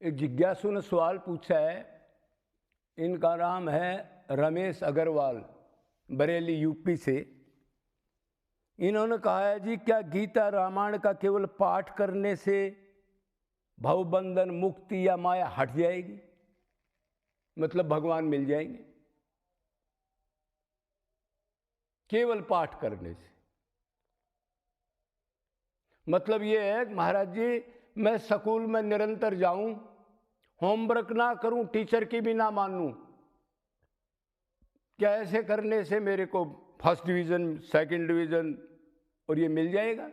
एक जिज्ञासु ने सवाल पूछा है। इनका नाम है रमेश अग्रवाल, बरेली यूपी से। इन्होंने कहा है जी, क्या गीता रामायण का केवल पाठ करने से भवबंधन, मुक्ति या माया हट जाएगी? मतलब भगवान मिल जाएंगे केवल पाठ करने से? मतलब ये है महाराज जी, मैं स्कूल में निरंतर जाऊं, होमवर्क ना करूं, टीचर की भी ना मानूं, क्या ऐसे करने से मेरे को फर्स्ट डिवीजन, सेकंड डिवीजन और ये मिल जाएगा?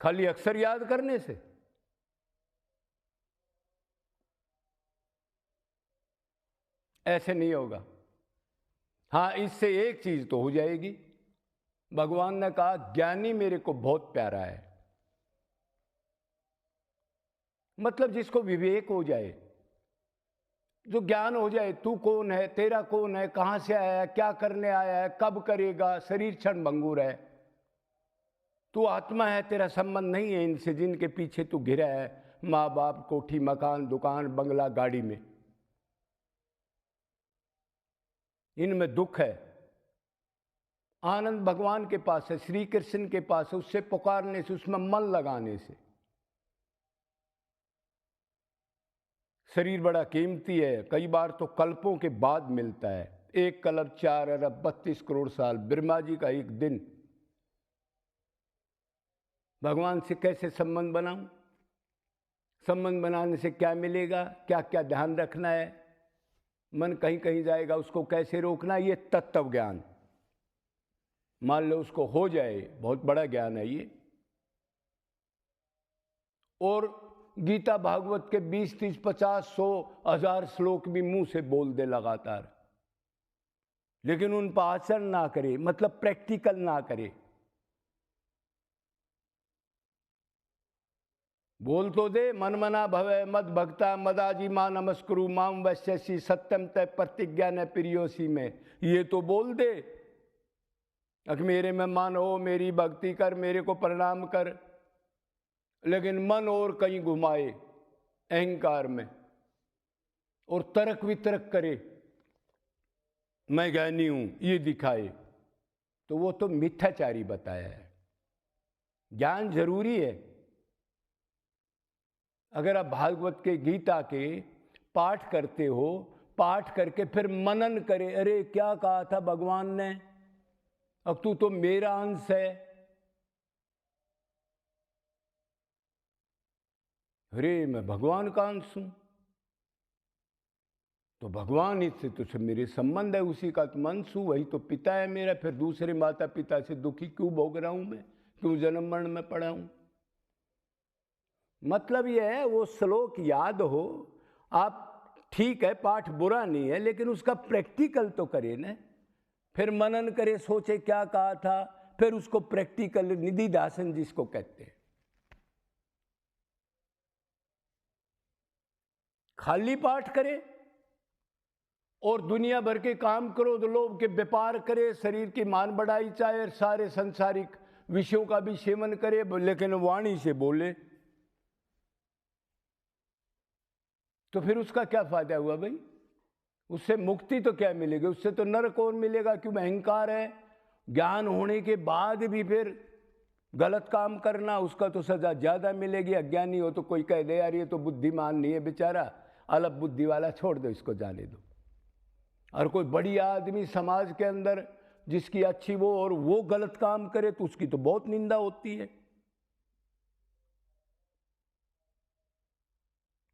खाली अक्षर याद करने से? ऐसे नहीं होगा। हाँ, इससे एक चीज तो हो जाएगी। भगवान ने कहा ज्ञानी मेरे को बहुत प्यारा है। मतलब जिसको विवेक हो जाए, जो ज्ञान हो जाए, तू कौन है, तेरा कौन है, कहां से आया है, क्या करने आया है, कब करेगा, शरीर क्षण भंगुर है, तू आत्मा है, तेरा संबंध नहीं है इनसे जिनके पीछे तू घिरा है, माँ बाप, कोठी, मकान, दुकान, बंगला, गाड़ी में। इनमें दुख है। आनंद भगवान के पास है, श्री कृष्ण के पास है, उससे पुकारने से, उसमें मन लगाने से। शरीर बड़ा कीमती है, कई बार तो कल्पों के बाद मिलता है। एक कल्प 4 अरब 32 करोड़ साल, ब्रह्मा जी का एक दिन। भगवान से कैसे संबंध बनाऊं? संबंध बनाने से क्या मिलेगा, क्या क्या ध्यान रखना है, मन कहीं कहीं जाएगा, उसको कैसे रोकना, ये तत्व ज्ञान। मान लो उसको हो जाए, बहुत बड़ा ज्ञान है ये। और गीता भागवत के 20, 30, 50, 100, 1000 श्लोक भी मुंह से बोल दे लगातार, लेकिन उन पर आचरण ना करे, मतलब प्रैक्टिकल ना करे। बोल तो दे, मन मना भवे मद भक्ता मदाजी मां नमस्कुरु माम वैश्यसी सत्यम तय प्रतिज्ञा न प्रियोसी में, ये तो बोल दे कि मेरे में मन हो, मेरी भक्ति कर, मेरे को प्रणाम कर, लेकिन मन और कहीं घुमाए अहंकार में और तर्क वितर्क करे, मैं ज्ञानी हूं, ये दिखाए, तो वो तो मिथ्याचारी बताया है। ज्ञान जरूरी है। अगर आप भागवत के, गीता के पाठ करते हो, पाठ करके फिर मनन करे, अरे क्या कहा था भगवान ने, अब तू तो मेरा अंश है, अरे मैं भगवान का अंश हूं, तो भगवान इससे तो मेरे संबंध है, उसी का तो अंश हूं, वही तो पिता है मेरा, फिर दूसरे माता पिता से दुखी क्यों भोग रहा हूं मैं, क्यों जन्म मरण में पड़ा हूं? मतलब यह है, वो श्लोक याद हो आप, ठीक है, पाठ बुरा नहीं है, लेकिन उसका प्रैक्टिकल तो करे ना, फिर मनन करे, सोचे क्या कहा था, फिर उसको प्रैक्टिकल निधिध्यासन जिसको कहते हैं। खाली पाठ करे और दुनिया भर के काम करो, तो लोभ के व्यापार करे, शरीर की मान बढ़ाई चाहे, सारे संसारिक विषयों का भी सेवन करे, लेकिन वाणी से बोले, तो फिर उसका क्या फायदा हुआ भाई? उससे मुक्ति तो क्या मिलेगी? उससे तो नरक और मिलेगा, क्यों? अहंकार है। ज्ञान होने के बाद भी फिर गलत काम करना, उसका तो सजा ज्यादा मिलेगी। अज्ञानी हो तो कोई कह दे यार ये तो बुद्धिमान नहीं है बेचारा, अलग बुद्धि वाला, छोड़ दो इसको, जाने दो। और कोई बढ़िया आदमी समाज के अंदर जिसकी अच्छी वो, और वो गलत काम करे तो उसकी तो बहुत निंदा होती है।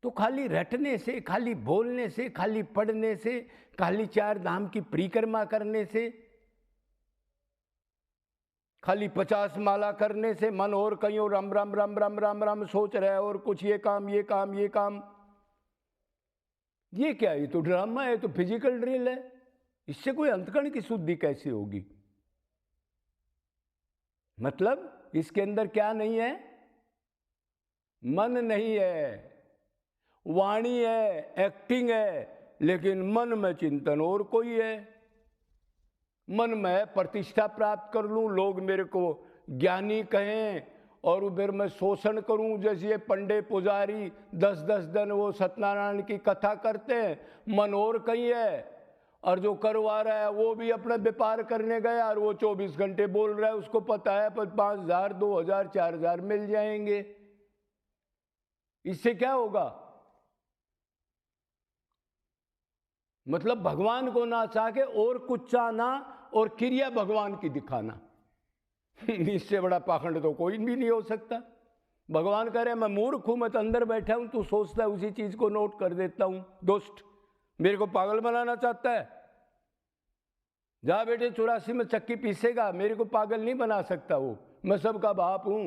तो खाली रटने से, खाली बोलने से, खाली पढ़ने से, खाली 4 धाम की परिक्रमा करने से, खाली 50 माला करने से मन और कहीं और राम राम राम राम राम राम सोच रहा है, और कुछ ये काम ये काम ये काम, ये क्या है? ये तो ड्रामा है, तो फिजिकल ड्रिल है। इससे कोई अंतकरण की शुद्धि कैसे होगी? मतलब इसके अंदर क्या नहीं है? मन नहीं है, वाणी है, एक्टिंग है, लेकिन मन में चिंतन और कोई है। मन में प्रतिष्ठा प्राप्त कर लूं, लोग मेरे को ज्ञानी कहें, और फिर मैं शोषण करूं, जैसे ये पंडे पुजारी 10-10 दिन वो सत्यनारायण की कथा करते हैं, मन और कहीं है, और जो करवा रहा है वो भी अपना व्यापार करने गया और वो 24 घंटे बोल रहा है, उसको पता है पर 5,000 2,000 4,000 मिल जाएंगे। इससे क्या होगा? मतलब भगवान को ना चाह के और कुछ चाहना और क्रिया भगवान की दिखाना। इससे बड़ा पाखंड तो कोई भी नहीं हो सकता। भगवान कह रहे मैं मूर्ख हूं, मैं तो अंदर बैठा हूं, तू सोचता है उसी चीज को नोट कर देता हूं। दुष्ट, मेरे को पागल बनाना चाहता है। जा बेटे 84 में चक्की पीसेगा, मेरे को पागल नहीं बना सकता वो। मैं सबका बाप हूं,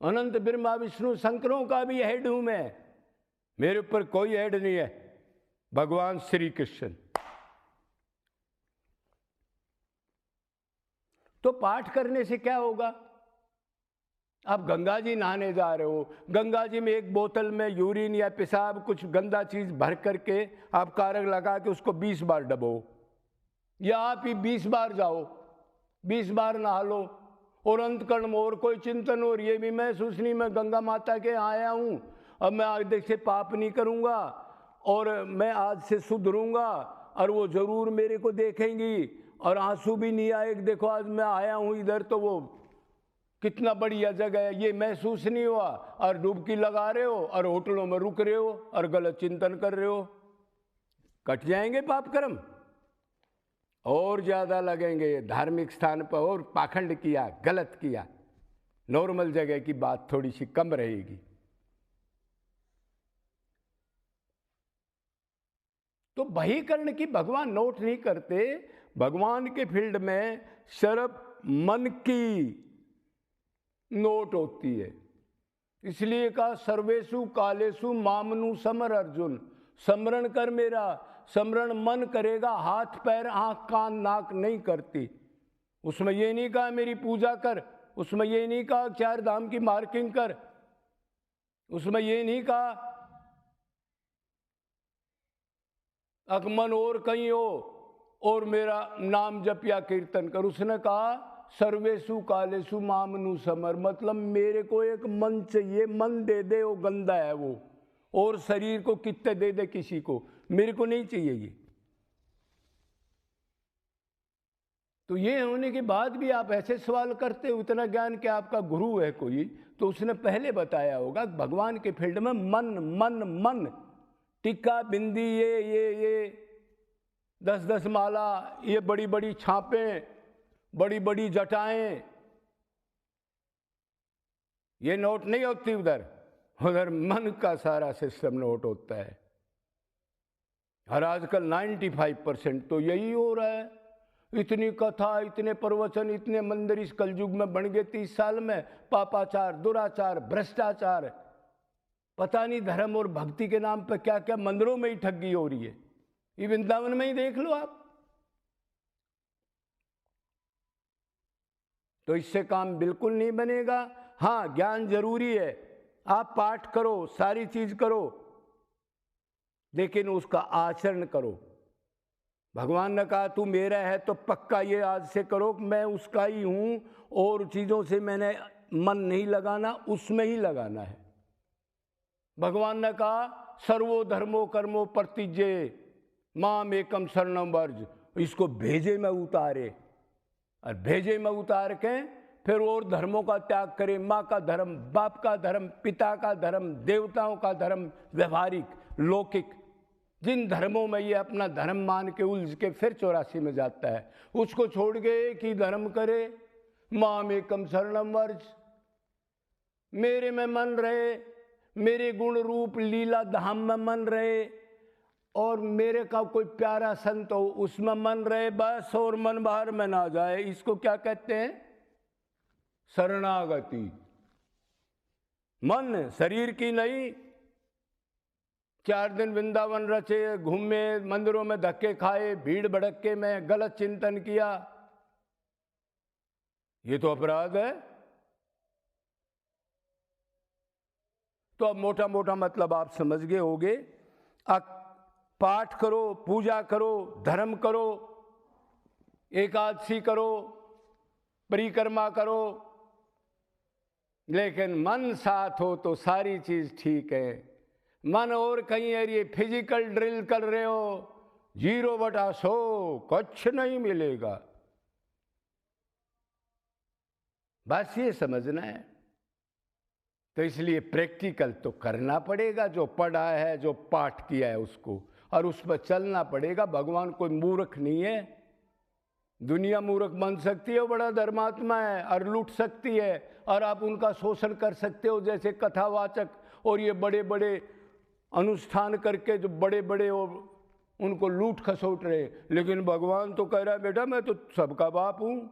अनंत ब्रह्मा विष्णु शंकरों का भी हेड हूं मैं, मेरे ऊपर कोई हेड नहीं है। भगवान श्री कृष्ण। तो पाठ करने से क्या होगा? आप गंगा जी नहाने जा रहे हो, गंगा जी में एक बोतल में यूरिन या पेशाब कुछ गंदा चीज भर करके आप कारक लगा के उसको 20 बार डबो, या आप ही 20 बार जाओ, 20 बार नहा लो, और अंतकरण में और कोई चिंतन और ये भी महसूस नहीं मैं गंगा माता के आया हूं, अब मैं आगे से पाप नहीं करूंगा और मैं आज से सुधरूंगा, और वो जरूर मेरे को देखेंगी, और आंसू भी नहीं आए देखो आज मैं आया हूं इधर, तो वो कितना बढ़िया जगह है, ये महसूस नहीं हुआ, और डुबकी लगा रहे हो और होटलों में रुक रहे हो और गलत चिंतन कर रहे हो। कट जाएंगे पाप कर्म, और ज्यादा लगेंगे धार्मिक स्थान पर, और पाखंड किया, गलत किया। नॉर्मल जगह की बात थोड़ी सी कम रहेगी। तो बहिकरण की भगवान नोट नहीं करते। भगवान के फील्ड में सिर्फ मन की नोट होती है। इसलिए कहा सर्वेशु कालेशु मामनु समर अर्जुन, समरण कर मेरा। समरण मन करेगा, हाथ पैर आंख कान नाक नहीं करती। उसमें ये नहीं कहा मेरी पूजा कर, उसमें ये नहीं कहा 4 धाम की मार्किंग कर, उसमें ये नहीं कहा अकमन और कहीं हो और मेरा नाम जप या कीर्तन कर। उसने कहा सर्वेशु कालेशु मामनु समर, मतलब मेरे को एक मन चाहिए, मन दे दे, वो गंदा है वो, और शरीर को कितने दे दे किसी को, मेरे को नहीं चाहिए ये। तो ये होने के बाद भी आप ऐसे सवाल करते हो, इतना ज्ञान कि आपका गुरु है कोई, तो उसने पहले बताया होगा भगवान के फील्ड में मन मन मन, टिक्का बिंदी ये 10-10 माला, ये बड़ी बड़ी छापें, बड़ी बड़ी जटाएं, ये नोट नहीं होती उधर। उधर मन का सारा सिस्टम नोट होता है। और आजकल 95% तो यही हो रहा है। इतनी कथा, इतने प्रवचन, इतने मंदिर इस कलयुग में बन गए 30 साल में। पापाचार, दुराचार, भ्रष्टाचार, पता नहीं धर्म और भक्ति के नाम पर क्या क्या मंदिरों में ही ठगी हो रही है। ये वृंदावन में ही देख लो आप। तो इससे काम बिल्कुल नहीं बनेगा। हाँ, ज्ञान जरूरी है, आप पाठ करो, सारी चीज करो, लेकिन उसका आचरण करो। भगवान ने कहा तू मेरा है तो पक्का ये आज से करो कि मैं उसका ही हूं, और चीजों से मैंने मन नहीं लगाना, उसमें ही लगाना है। भगवान ने कहा सर्वो धर्मो कर्मो प्रतिज्ञे माम एकम शरणम वर्ज, इसको भेजे में उतारे, और भेजे में उतार के फिर और धर्मों का त्याग करे। माँ का धर्म, बाप का धर्म, पिता का धर्म, देवताओं का धर्म, व्यवहारिक लौकिक, जिन धर्मों में ये अपना धर्म मान के उलझ के फिर 84 में जाता है, उसको छोड़ के एक ही धर्म करे। माम एकम शरणम वर्ज, मेरे में मन रहे, मेरे गुण रूप लीला धाम में मन रहे, और मेरे का कोई प्यारा संत हो उसमें मन रहे बस, और मन बाहर में ना जाए। इसको क्या कहते हैं? शरणागति। मन शरीर की नहीं। 4 दिन वृंदावन रचे, घूमे, मंदिरों में धक्के खाए, भीड़ भड़के में गलत चिंतन किया, ये तो अपराध है। तो अब मोटा मोटा मतलब आप समझ गए होंगे। पाठ करो, पूजा करो, धर्म करो, एकादशी करो, परिक्रमा करो, लेकिन मन साथ हो तो सारी चीज ठीक है। मन और कहीं एरिए फिजिकल ड्रिल कर रहे हो, 0/100 कुछ नहीं मिलेगा। बस ये समझना है। तो इसलिए प्रैक्टिकल तो करना पड़ेगा, जो पढ़ा है, जो पाठ किया है उसको, और उस पर चलना पड़ेगा। भगवान कोई मूर्ख नहीं है। दुनिया मूर्ख बन सकती है, वो बड़ा धर्मात्मा है और लूट सकती है, और आप उनका शोषण कर सकते हो, जैसे कथावाचक और ये बड़े बड़े अनुष्ठान करके जो बड़े बड़े उनको लूट खसोट रहे। लेकिन भगवान तो कह रहा है, बेटा मैं तो सबका बाप हूँ,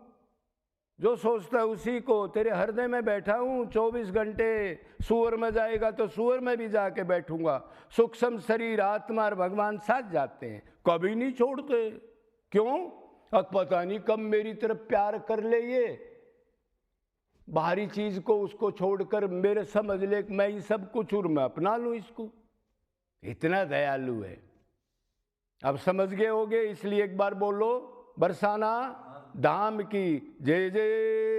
जो सोचता है उसी को, तेरे हृदय में बैठा हूँ 24 घंटे। सूअर में जाएगा तो सूअर में भी जाके बैठूंगा। सूक्ष्म शरीर, आत्मा और भगवान साथ जाते हैं, कभी नहीं छोड़ते। क्यों? अब पता नहीं कब मेरी तरफ प्यार कर ले ये, बाहरी चीज को उसको छोड़कर मेरे समझ ले मैं ही सब कुछ और मैं अपना लूं इसको। इतना दयालु है। अब समझ गए होगे, इसलिए एक बार बोलो बरसाना धाम की जय जय।